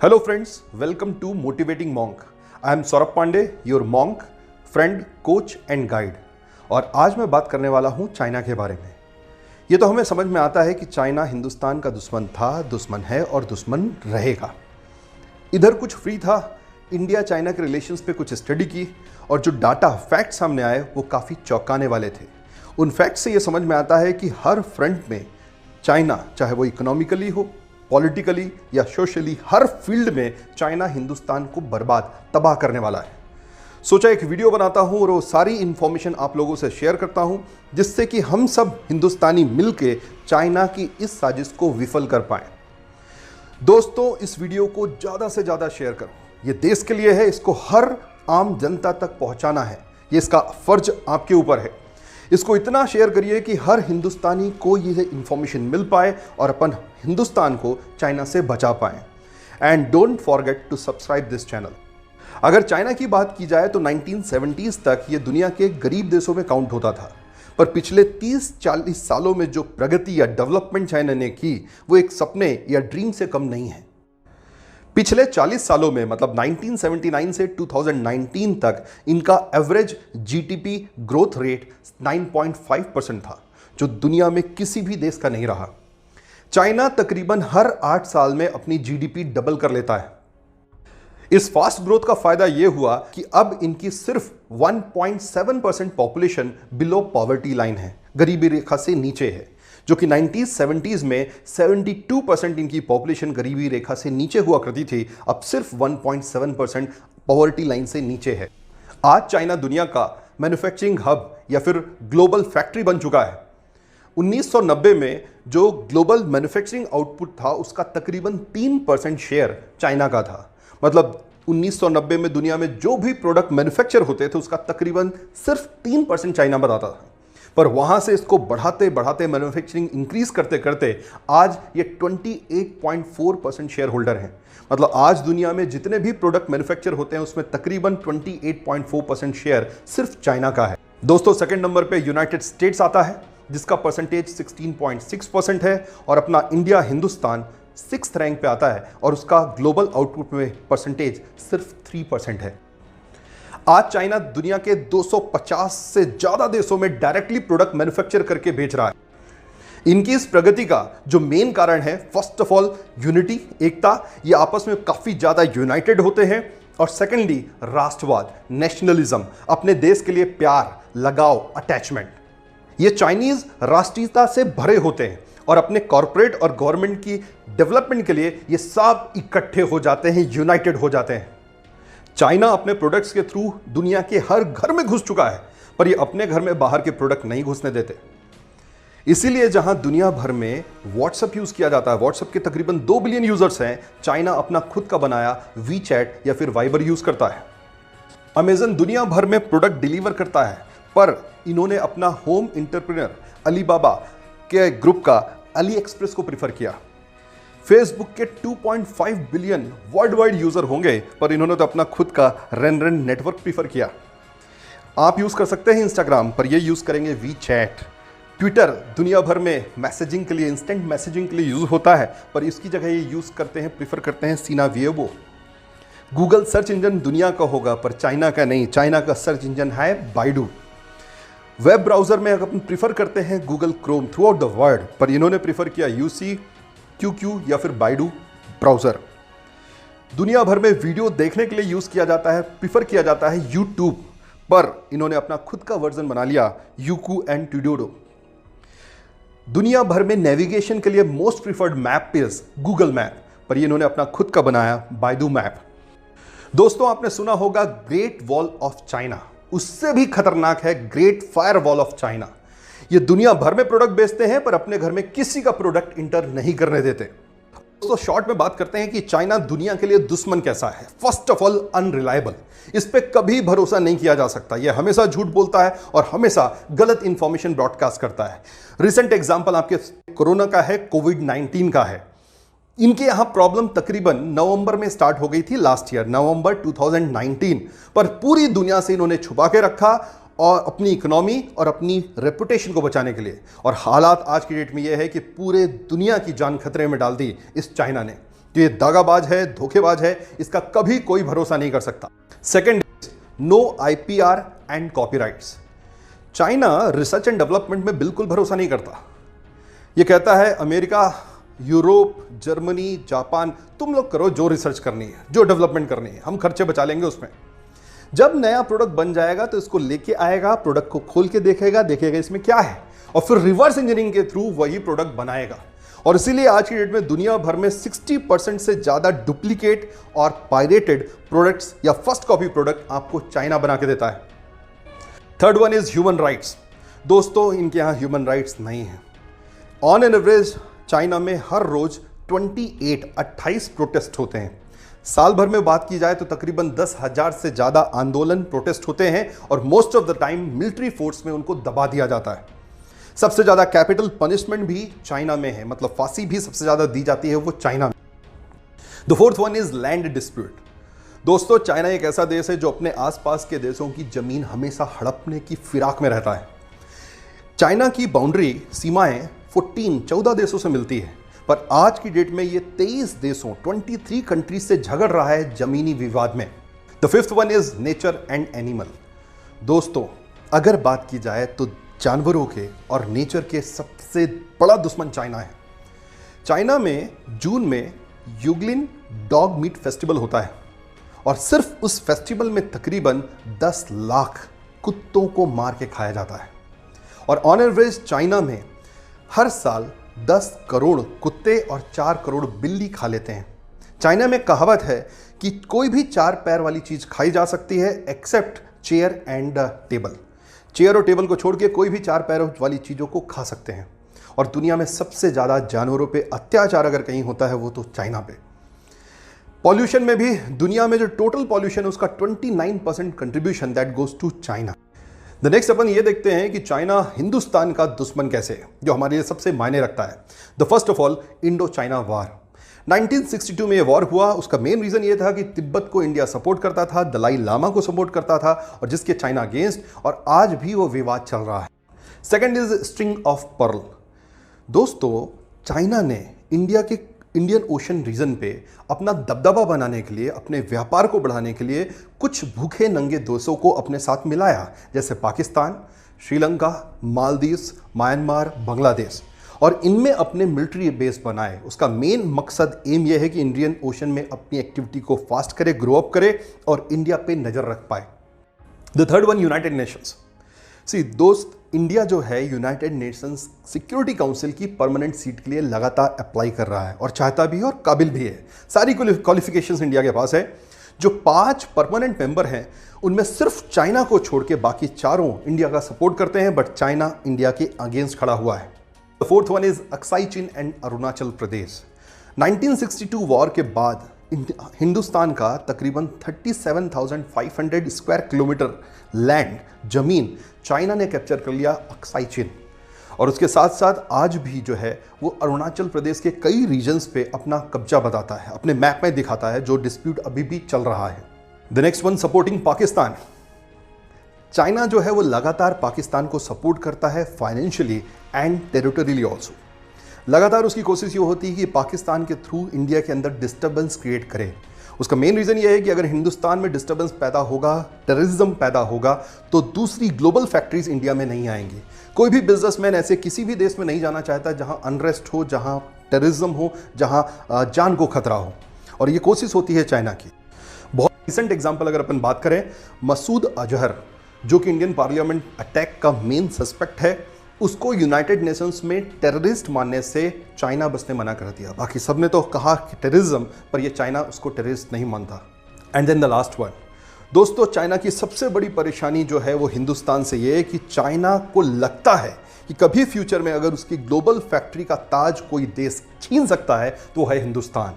Hello friends, welcome to Motivating Monk. I am Saurabh Pandey, your monk, friend, coach and guide. और आज मैं बात करने वाला हूँ चाइना के बारे में। ये तो हमें समझ में आता है कि चाइना हिंदुस्तान का दुश्मन था, दुश्मन है और दुश्मन रहेगा। इधर कुछ फ्री था, इंडिया चाइना के रिलेशंस पे कुछ स्टडी की और जो डाटा फैक्ट सामने आए वो काफ़ी चौंकाने वाले थे। उन फैक्ट से ये समझ में आता है कि हर फ्रंट में चाइना, चाहे वो इकोनॉमिकली हो, पॉलिटिकली या सोशली, हर फील्ड में चाइना हिंदुस्तान को बर्बाद, तबाह करने वाला है। सोचा एक वीडियो बनाता हूं और वो सारी इंफॉर्मेशन आप लोगों से शेयर करता हूं जिससे कि हम सब हिंदुस्तानी मिलके चाइना की इस साजिश को विफल कर पाएं। दोस्तों, इस वीडियो को ज़्यादा से ज़्यादा शेयर करो। ये देश के लिए है, इसको हर आम जनता तक पहुंचाना है। ये इसका फर्ज आपके ऊपर है। इसको इतना शेयर करिए कि हर हिंदुस्तानी को ये इंफॉर्मेशन मिल पाए और अपन हिंदुस्तान को चाइना से बचा पाए। And don't forget to subscribe this channel. अगर चाइना की बात की जाए तो 1970s तक ये दुनिया के गरीब देशों में काउंट होता था, पर पिछले 30-40 सालों में जो प्रगति या डेवलपमेंट चाइना ने की वो एक सपने या ड्रीम से कम नहीं है। पिछले 40 सालों में, मतलब 1979 से 2019 तक, इनका एवरेज जीडीपी ग्रोथ रेट 9.5% था, जो दुनिया में किसी भी देश का नहीं रहा। चाइना तकरीबन हर 8 साल में अपनी जीडीपी डबल कर लेता है। इस फास्ट ग्रोथ का फायदा यह हुआ कि अब इनकी सिर्फ 1.7% पॉपुलेशन बिलो पॉवर्टी लाइन है, गरीबी रेखा से नीचे है, जो कि 1970s में 72% इनकी पॉपुलेशन गरीबी रेखा से नीचे हुआ करती थी, अब सिर्फ 1.7% पॉवर्टी लाइन से नीचे है। आज चाइना दुनिया का मैन्युफैक्चरिंग हब या फिर ग्लोबल फैक्ट्री बन चुका है। 1990 में जो ग्लोबल मैन्युफैक्चरिंग आउटपुट था उसका तकरीबन 3% शेयर चाइना का था। मतलब 1990 में दुनिया में जो भी प्रोडक्ट मैन्युफैक्चर होते थे उसका तकरीबन सिर्फ 3% चाइना बनाता था। पर वहां से इसको बढ़ाते बढ़ाते मैन्युफैक्चरिंग इंक्रीज करते करते आज ये 28.4% शेयर होल्डर हैं। मतलब आज दुनिया में जितने भी प्रोडक्ट मैन्युफैक्चर होते हैं उसमें तकरीबन 28.4% शेयर सिर्फ चाइना का है। दोस्तों, सेकंड नंबर पे यूनाइटेड स्टेट्स आता है जिसका परसेंटेज 16.6% है और अपना इंडिया, हिंदुस्तान 6th रैंक पे आता है और उसका ग्लोबल आउटपुट में परसेंटेज सिर्फ 3% है। आज चाइना दुनिया के 250 से ज्यादा देशों में डायरेक्टली प्रोडक्ट मैन्युफैक्चर करके बेच रहा है। इनकी इस प्रगति का जो मेन कारण है, फर्स्ट ऑफ ऑल यूनिटी, एकता। ये आपस में काफी ज्यादा यूनाइटेड होते हैं। और सेकेंडली राष्ट्रवाद, नेशनलिज्म, अपने देश के लिए प्यार, लगाव, अटैचमेंट। ये चाइनीज राष्ट्रीयता से भरे होते हैं और अपने कॉर्पोरेट और गवर्नमेंट की डेवलपमेंट के लिए ये सब इकट्ठे हो जाते हैं, यूनाइटेड हो जाते हैं। चाइना अपने प्रोडक्ट्स के थ्रू दुनिया के हर घर में घुस चुका है, पर ये अपने घर में बाहर के प्रोडक्ट नहीं घुसने देते। इसीलिए जहां दुनिया भर में व्हाट्सएप यूज किया जाता है, व्हाट्सएप के तकरीबन 2 बिलियन यूजर्स हैं, चाइना अपना खुद का बनाया वीचैट या फिर वाइबर यूज करता है। अमेजन दुनिया भर में प्रोडक्ट डिलीवर करता है, पर इन्होंने अपना होम एंटरप्रेन्योर अलीबाबा के ग्रुप का अली एक्सप्रेस को प्रीफर किया। फेसबुक के 2.5 बिलियन वर्ल्ड वाइड यूजर होंगे, पर इन्होंने तो अपना खुद का रेन नेटवर्क प्रीफर किया। आप यूज कर सकते हैं इंस्टाग्राम, पर ये यूज करेंगे वीचैट। ट्विटर दुनिया भर में मैसेजिंग के लिए, इंस्टेंट मैसेजिंग के लिए यूज होता है, पर इसकी जगह ये यूज करते हैं, प्रीफर करते हैं सीना वेबो। गूगल सर्च इंजन दुनिया का होगा पर चाइना का नहीं, चाइना का सर्च इंजन है बाइडू। वेब ब्राउजर में अपन प्रीफर करते हैं Google Chrome through out the world, पर इन्होंने प्रीफर किया यूसी, क्यूक्यू या फिर बाइडू ब्राउजर। दुनिया भर में वीडियो देखने के लिए यूज किया जाता है, प्रीफर किया जाता है यूट्यूब, पर इन्होंने अपना खुद का वर्जन बना लिया यूकू एंड ट्यूडोडो। दुनिया भर में नेविगेशन के लिए most preferred map is Google map, पर ये इन्होंने अपना खुद का बनाया बाइडू मैप। दोस्तों, आपने सुना होगा ग्रेट वॉल ऑफ चाइना, उससे भी खतरनाक है great fire wall of China. ये दुनिया भर में प्रोडक्ट बेचते हैं पर अपने घर में किसी का प्रोडक्ट इंटर नहीं करने देते। दोस्तों, शॉर्ट में बात करते हैं कि चाइना दुनिया के लिए दुश्मन कैसा है। First of all, unreliable. इस पे कभी भरोसा नहीं किया जा सकता। यह हमेशा झूठ बोलता है और हमेशा गलत इंफॉर्मेशन ब्रॉडकास्ट करता है। रिसेंट एग्जांपल आपके कोरोना का है, कोविड-19 का है। इनके यहां प्रॉब्लम तकरीबन नवंबर में स्टार्ट हो गई थी, लास्ट ईयर नवंबर 2019, पर पूरी दुनिया से इन्होंने छुपा के रखा और अपनी इकोनॉमी और अपनी रेपुटेशन को बचाने के लिए। और हालात आज की डेट में यह है कि पूरे दुनिया की जान खतरे में डाल दी इस चाइना ने। तो ये दागाबाज है, धोखेबाज है, इसका कभी कोई भरोसा नहीं कर सकता। Second, no IPR and copyrights. China research and development में बिल्कुल भरोसा नहीं करता। ये कहता है अमेरिका, यूरोप, जर्मनी, जापान, तुम लोग करो जो रिसर्च करनी है, जो डेवलपमेंट करनी है, हम खर्चे बचा लेंगे उसमें। जब नया प्रोडक्ट बन जाएगा तो इसको लेके आएगा, प्रोडक्ट को खोल के देखेगा इसमें क्या है, और फिर रिवर्स इंजीनियरिंग के थ्रू वही प्रोडक्ट बनाएगा। और इसीलिए आज की डेट में दुनिया भर में 60% से ज्यादा डुप्लीकेट और पायरेटेड प्रोडक्ट्स या फर्स्ट कॉपी प्रोडक्ट आपको चाइना बना के देता है। Third one is human rights. दोस्तों, इनके यहां ह्यूमन राइट्स नहीं है। ऑन एन एवरेज चाइना में हर रोज 28 प्रोटेस्ट होते हैं। साल भर में बात की जाए तो तकरीबन 10,000 से ज्यादा आंदोलन, प्रोटेस्ट होते हैं, और most of the time military force में उनको दबा दिया जाता है। सबसे ज्यादा कैपिटल पनिशमेंट भी चाइना में है, मतलब फांसी भी सबसे ज्यादा दी जाती है वो चाइना में। The fourth one is land dispute. दोस्तों, चाइना एक ऐसा देश है जो अपने आसपास के देशों की जमीन हमेशा हड़पने की फिराक में रहता है। चाइना की बाउंड्री, सीमाएं 14 देशों से मिलती है, पर आज की डेट में ये 23 देशों, 23 कंट्रीज से झगड़ रहा है जमीनी विवाद में। The fifth one is nature and animal. दोस्तों, अगर बात की जाए तो जानवरों के और नेचर के सबसे बड़ा दुश्मन चाइना है। चाइना में जून में यूगलिन डॉग मीट फेस्टिवल होता है, और सिर्फ उस फेस्टिवल में तकरीबन 10 लाख कुत्तों को मार के खाया जाता है। और ऑन एवरेज चाइना में हर साल 10 करोड़ कुत्ते और 4 करोड़ बिल्ली खा लेते हैं। चाइना में कहावत है कि कोई भी 4 पैर वाली चीज खाई जा सकती है except chair and table. Chair और टेबल को छोड़ के कोई भी 4 पैरों वाली चीजों को खा सकते हैं। और दुनिया में सबसे ज्यादा जानवरों पे अत्याचार अगर कहीं होता है वो तो चाइना पे। पॉल्यूशन में भी दुनिया में जो टोटल पॉल्यूशन है उसका 29% contribution that goes to China. The next अपन ये देखते हैं कि चाइना हिंदुस्तान का दुश्मन कैसे है, जो हमारे लिए सबसे मायने रखता है। The first of all, Indo China war. 1962 में ये वॉर हुआ। उसका मेन रीजन ये था कि तिब्बत को इंडिया सपोर्ट करता था, दलाई लामा को सपोर्ट करता था, और जिसके चाइना अगेंस्ट, और आज भी वो विवाद चल रहा है। Second is string of pearl. दोस्तों, चाइना ने इंडियन ओशन रीजन पे अपना दबदबा बनाने के लिए, अपने व्यापार को बढ़ाने के लिए कुछ भूखे नंगे देशों को अपने साथ मिलाया, जैसे पाकिस्तान, श्रीलंका, मालदीव्स, म्यांमार, बांग्लादेश, और इनमें अपने मिलिट्री बेस बनाए। उसका मेन मकसद, एम यह है कि इंडियन ओशन में अपनी एक्टिविटी को फास्ट करे, ग्रो अप करे और इंडिया पे नजर रख पाए। The third one, United Nations. See दोस्त, इंडिया जो है यूनाइटेड नेशंस सिक्योरिटी काउंसिल की परमानेंट सीट के लिए लगातार अप्लाई कर रहा है, और चाहता भी है और काबिल भी है। सारी क्वालिफिकेशंस इंडिया के पास है। जो 5 परमानेंट मेंबर हैं उनमें सिर्फ चाइना को छोड़ के बाकी चारों इंडिया का सपोर्ट करते हैं, बट चाइना इंडिया के अगेंस्ट खड़ा हुआ है। The fourth one is Aksai chin and Arunachal Pradesh. 1962 war के बाद हिंदुस्तान का तकरीबन 37,500 स्क्वायर किलोमीटर लैंड, जमीन चाइना ने कैप्चर कर लिया, अक्साई चिन। और उसके साथ साथ आज भी जो है वो अरुणाचल प्रदेश के कई रीजन्स पे अपना कब्जा बताता है, अपने मैप में दिखाता है, जो डिस्प्यूट अभी भी चल रहा है। The next one, supporting Pakistan. China जो है वो लगातार पाकिस्तान को सपोर्ट करता है फाइनेंशियली एंड टेरिटोरियली ऑल्सो। लगातार उसकी कोशिश ये होती है कि पाकिस्तान के थ्रू इंडिया के अंदर डिस्टर्बेंस क्रिएट करे। उसका मेन रीजन ये है कि अगर हिंदुस्तान में डिस्टर्बेंस पैदा होगा, टेररिज्म पैदा होगा, तो दूसरी ग्लोबल फैक्ट्रीज इंडिया में नहीं आएंगी। कोई भी बिजनेसमैन ऐसे किसी भी देश में नहीं जाना चाहता जहां अनरेस्ट हो, जहां टेररिज्म हो, जहां जान को खतरा हो, और ये कोशिश होती है चाइना की। बहुत रिसेंट एग्जाम्पल अगर अपन बात करें, मसूद अजहर जो कि इंडियन पार्लियामेंट अटैक का मेन सस्पेक्ट है, उसको यूनाइटेड नेशंस में टेररिस्ट मानने से चाइना बस ने मना कर दिया। बाकी सब ने तो कहा कि टेररिज्म, पर ये चाइना उसको टेररिस्ट नहीं मानता। And then the last one, दोस्तों, चाइना की सबसे बड़ी परेशानी जो है वो हिंदुस्तान से ये है कि चाइना को लगता है कि कभी फ्यूचर में अगर उसकी ग्लोबल फैक्ट्री का ताज कोई देश छीन सकता है तो है हिंदुस्तान।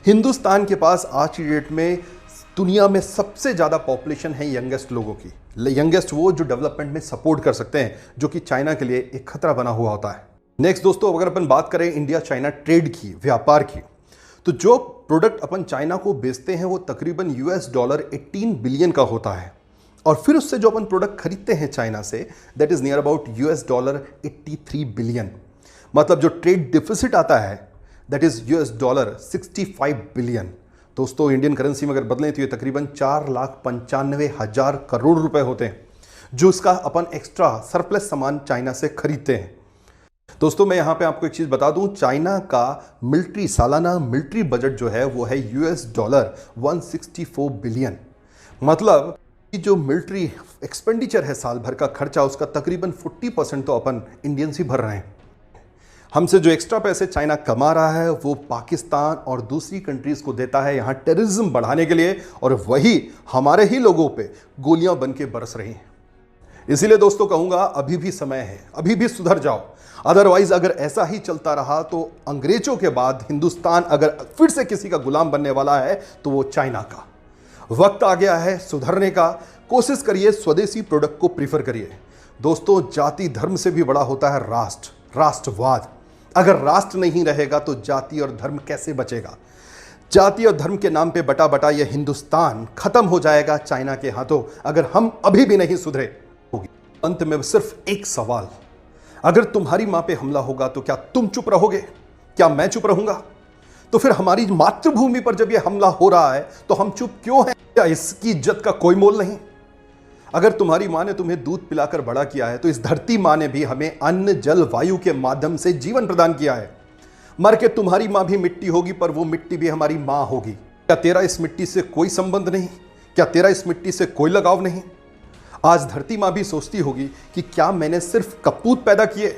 हिंदुस्तान के पास आज की डेट में दुनिया में सबसे ज़्यादा पॉपुलेशन है यंगेस्ट लोगों की। यंगेस्ट वो जो डेवलपमेंट में सपोर्ट कर सकते हैं, जो कि चाइना के लिए एक खतरा बना हुआ होता है। नेक्स्ट दोस्तों, अगर अपन बात करें इंडिया चाइना ट्रेड की, व्यापार की, तो जो प्रोडक्ट अपन चाइना को बेचते हैं वो तकरीबन $18 बिलियन का होता है, और फिर उससे जो अपन प्रोडक्ट खरीदते हैं चाइना से, that is near about $83 billion. मतलब जो ट्रेड डिफिसिट आता है दैट इज $65 बिलियन। दोस्तों इंडियन करेंसी में अगर बदलें तो ये तकरीबन 4,95,000 करोड़ रुपए होते हैं, जो इसका अपन एक्स्ट्रा सरप्लस सामान चाइना से खरीदते हैं। दोस्तों मैं यहां पे आपको एक चीज बता दूं, चाइना का सालाना मिलिट्री बजट जो है वो है $164 बिलियन। मतलब कि जो मिलिट्री एक्सपेंडिचर है साल भर का खर्चा, उसका तकरीबन 40% तो अपन इंडियंस ही भर रहे हैं। हमसे जो एक्स्ट्रा पैसे चाइना कमा रहा है वो पाकिस्तान और दूसरी कंट्रीज को देता है यहां टेररिज्म बढ़ाने के लिए, और वही हमारे ही लोगों पे गोलियां बन के बरस रही हैं। इसीलिए दोस्तों कहूंगा अभी भी समय है, अभी भी सुधर जाओ। अदरवाइज अगर ऐसा ही चलता रहा तो अंग्रेजों के बाद हिंदुस्तान अगर फिर से किसी का गुलाम बनने वाला है तो वो चाइना का। वक्त आ गया है सुधरने का। कोशिश करिए, स्वदेशी प्रोडक्ट को प्रीफर करिए। दोस्तों जाति धर्म से भी बड़ा होता है राष्ट्रवाद। अगर राष्ट्र नहीं रहेगा तो जाति और धर्म कैसे बचेगा? जाति और धर्म के नाम पे बटा बटा यह हिंदुस्तान खत्म हो जाएगा चाइना के हाथों, अगर हम अभी भी नहीं सुधरे। अंत में सिर्फ एक सवाल, अगर तुम्हारी मां पे हमला होगा तो क्या तुम चुप रहोगे? क्या मैं चुप रहूंगा? तो फिर हमारी मातृभूमि पर जब यह हमला हो रहा है तो हम चुप क्यों हैं? क्या इसकी इज्जत का कोई मोल नहीं? अगर तुम्हारी मां ने तुम्हें दूध पिलाकर बड़ा किया है तो इस धरती मां ने भी हमें अन्न जल वायु के माध्यम से जीवन प्रदान किया है। मर के तुम्हारी मां भी मिट्टी होगी, पर वो मिट्टी भी हमारी मां होगी। क्या तेरा इस मिट्टी से कोई संबंध नहीं? क्या तेरा इस मिट्टी से कोई लगाव नहीं? आज धरती मां भी सोचती होगी कि क्या मैंने सिर्फ कपूत पैदा किए?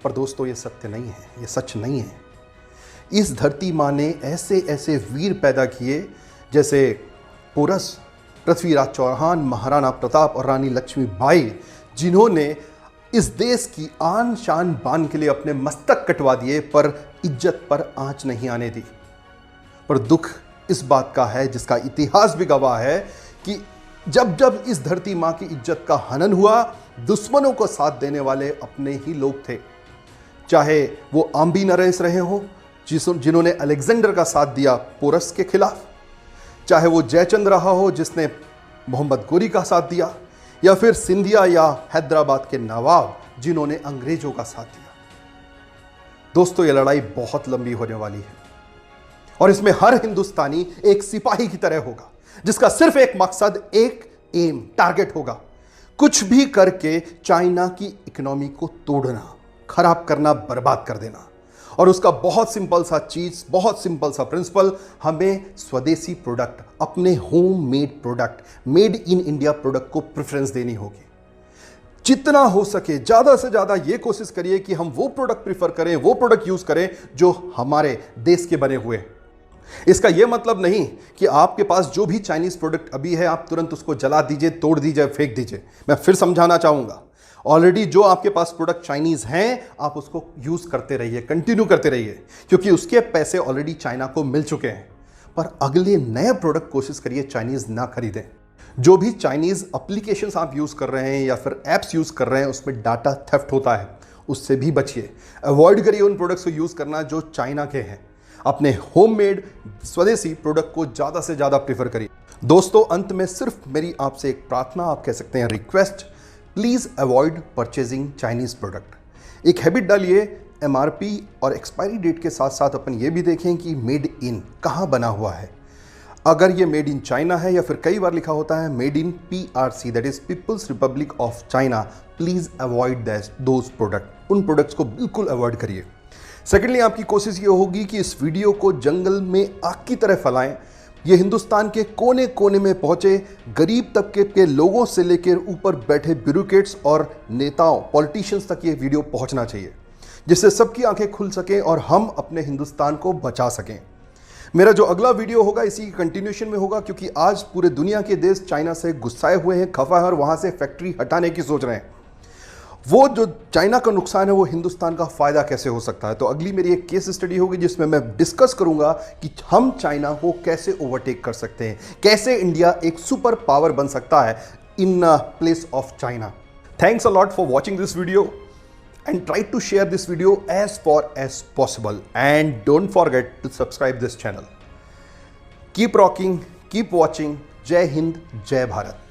पर दोस्तों ये सत्य नहीं है, ये सच नहीं है। इस धरती मां ने ऐसे ऐसे वीर पैदा किए जैसे पोरस, पृथ्वीराज चौहान, महाराणा प्रताप और रानी लक्ष्मीबाई, जिन्होंने इस देश की आन शान बान के लिए अपने मस्तक कटवा दिए पर इज्जत पर आंच नहीं आने दी। पर दुख इस बात का है, जिसका इतिहास भी गवाह है, कि जब जब इस धरती मां की इज्जत का हनन हुआ, दुश्मनों को साथ देने वाले अपने ही लोग थे। चाहे वो आम्बी नरेश रहे हो जिन्होंने अलेक्जेंडर का साथ दिया पोरस के खिलाफ, चाहे वो जयचंद रहा हो जिसने मोहम्मद गोरी का साथ दिया, या फिर सिंधिया या हैदराबाद के नवाब जिन्होंने अंग्रेजों का साथ दिया। दोस्तों ये लड़ाई बहुत लंबी होने वाली है और इसमें हर हिंदुस्तानी एक सिपाही की तरह होगा, जिसका सिर्फ एक मकसद, एक एम, टारगेट होगा, कुछ भी करके चाइना की इकोनॉमी को तोड़ना, खराब करना, बर्बाद कर देना। और उसका बहुत सिंपल सा चीज, बहुत सिंपल सा प्रिंसिपल, हमें स्वदेशी प्रोडक्ट, अपने home made product, made in India product को प्रेफरेंस देनी होगी। जितना हो सके ज्यादा से ज्यादा ये कोशिश करिए कि हम वो प्रोडक्ट प्रीफर करें, वो प्रोडक्ट यूज करें जो हमारे देश के बने हुए। इसका यह मतलब नहीं कि आपके पास जो भी चाइनीज प्रोडक्ट अभी है आप तुरंत उसको जला दीजिए, तोड़ दीजिए, फेंक दीजिए। मैं फिर समझाना चाहूंगा, ऑलरेडी जो आपके पास प्रोडक्ट चाइनीज हैं आप उसको यूज करते रहिए, कंटिन्यू करते रहिए, क्योंकि उसके पैसे ऑलरेडी चाइना को मिल चुके हैं। पर अगले नए प्रोडक्ट कोशिश करिए चाइनीज ना खरीदें। जो भी चाइनीज एप्लीकेशंस आप यूज कर रहे हैं या फिर एप्स यूज कर रहे हैं उसमें डाटा थेफ्ट होता है, उससे भी बचिए। अवॉइड करिए उन प्रोडक्ट्स को यूज करना जो चाइना के हैं। अपने होममेड स्वदेशी प्रोडक्ट को ज्यादा से ज्यादा प्रीफर करिए। दोस्तों अंत में सिर्फ मेरी आपसे एक प्रार्थना, आप कह सकते हैं request, please avoid purchasing Chinese product. एक हैबिट डालिए, एमआरपी और एक्सपायरी डेट के साथ साथ अपन ये भी देखें कि मेड इन कहाँ बना हुआ है। अगर ये मेड इन चाइना है या फिर कई बार लिखा होता है made in PRC, that is people's republic of China, please avoid those product. उन प्रोडक्ट्स को बिल्कुल अवॉइड करिए। सेकेंडली आपकी कोशिश ये होगी कि इस वीडियो को जंगल में आग की तरह फैलाएं। ये हिंदुस्तान के कोने कोने में पहुंचे, गरीब तबके के लोगों से लेकर ऊपर बैठे ब्यूरोक्रेट्स और नेताओं, पॉलिटिशियंस तक ये वीडियो पहुंचना चाहिए, जिससे सबकी आंखें खुल सकें और हम अपने हिंदुस्तान को बचा सकें। मेरा जो अगला वीडियो होगा इसी की कंटिन्यूशन में होगा, क्योंकि आज पूरे दुनिया के देश चाइना से गुस्साए हुए हैं, खफा है और वहां से फैक्ट्री हटाने की सोच रहे हैं। वो जो चाइना का नुकसान है वो हिंदुस्तान का फायदा कैसे हो सकता है। तो अगली मेरी एक केस स्टडी होगी जिसमें मैं डिस्कस करूंगा कि हम चाइना को कैसे ओवरटेक कर सकते हैं, कैसे इंडिया एक सुपर पावर बन सकता है in place of China. Thanks a lot for watching this video and try to share this video as far as possible, and don't forget to subscribe this channel. Keep rocking, keep watching. Jai Hind, Jai Bharat.